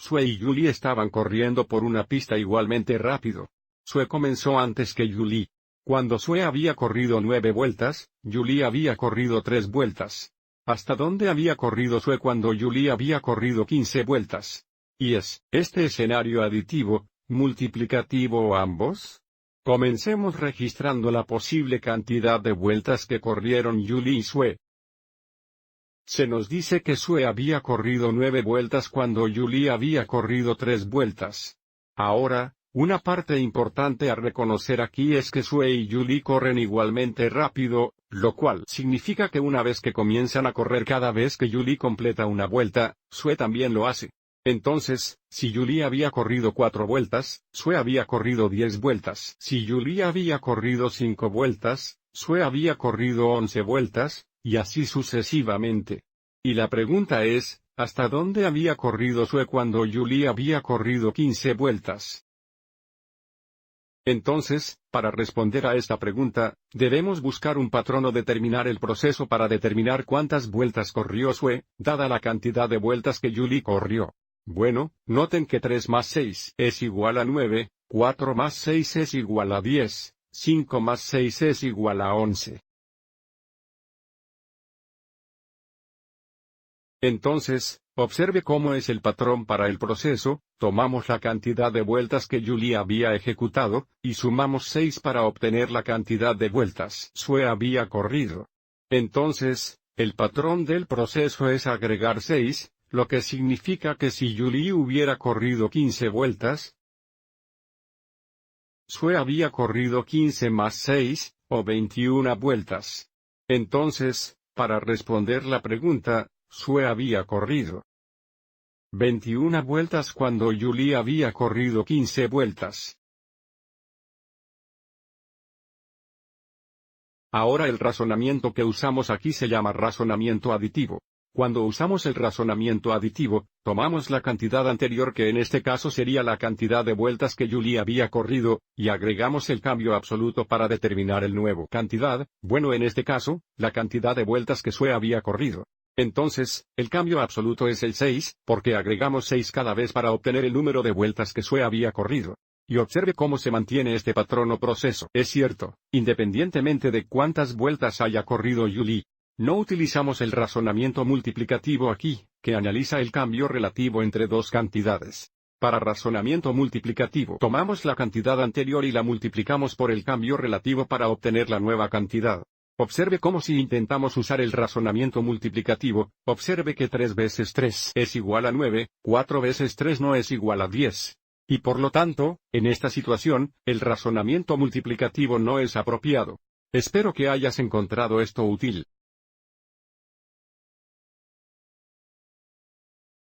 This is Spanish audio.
Sue y Julie estaban corriendo por una pista igualmente rápido. Sue comenzó antes que Julie. Cuando Sue había corrido 9 vueltas, Julie había corrido 3 vueltas. ¿Hasta dónde había corrido Sue cuando Julie había corrido 15 vueltas? ¿Y es este escenario aditivo, multiplicativo o ambos? Comencemos registrando la posible cantidad de vueltas que corrieron Julie y Sue. Se nos dice que Sue había corrido 9 vueltas cuando Julie había corrido 3 vueltas. Ahora, una parte importante a reconocer aquí es que Sue y Julie corren igualmente rápido, lo cual significa que una vez que comienzan a correr cada vez que Julie completa una vuelta, Sue también lo hace. Entonces, si Julie había corrido 4 vueltas, Sue había corrido 10 vueltas. Si Julie había corrido 5 vueltas, Sue había corrido 11 vueltas, y así sucesivamente. Y la pregunta es, ¿hasta dónde había corrido Sue cuando Julie había corrido 15 vueltas? Entonces, para responder a esta pregunta, debemos buscar un patrón o determinar el proceso para determinar cuántas vueltas corrió Sue, dada la cantidad de vueltas que Julie corrió. Bueno, noten que 3 más 6 es igual a 9, 4 más 6 es igual a 10, 5 más 6 es igual a 11. Entonces, observe cómo es el patrón para el proceso. Tomamos la cantidad de vueltas que Julie había ejecutado, y sumamos 6 para obtener la cantidad de vueltas Sue había corrido. Entonces, el patrón del proceso es agregar 6, lo que significa que si Julie hubiera corrido 15 vueltas, Sue había corrido 15 más 6, o 21 vueltas. Entonces, para responder la pregunta, Sue había corrido 21 vueltas cuando Julie había corrido 15 vueltas. Ahora el razonamiento que usamos aquí se llama razonamiento aditivo. Cuando usamos el razonamiento aditivo, tomamos la cantidad anterior que en este caso sería la cantidad de vueltas que Julie había corrido, y agregamos el cambio absoluto para determinar el nuevo cantidad, bueno en este caso, la cantidad de vueltas que Sue había corrido. Entonces, el cambio absoluto es el 6, porque agregamos 6 cada vez para obtener el número de vueltas que Sue había corrido. Y observe cómo se mantiene este patrón o proceso. Es cierto, independientemente de cuántas vueltas haya corrido Julie, no utilizamos el razonamiento multiplicativo aquí, que analiza el cambio relativo entre dos cantidades. Para razonamiento multiplicativo tomamos la cantidad anterior y la multiplicamos por el cambio relativo para obtener la nueva cantidad. Observe cómo si intentamos usar el razonamiento multiplicativo, observe que 3 veces 3 es igual a 9, 4 veces 3 no es igual a 10. Y por lo tanto, en esta situación, el razonamiento multiplicativo no es apropiado. Espero que hayas encontrado esto útil.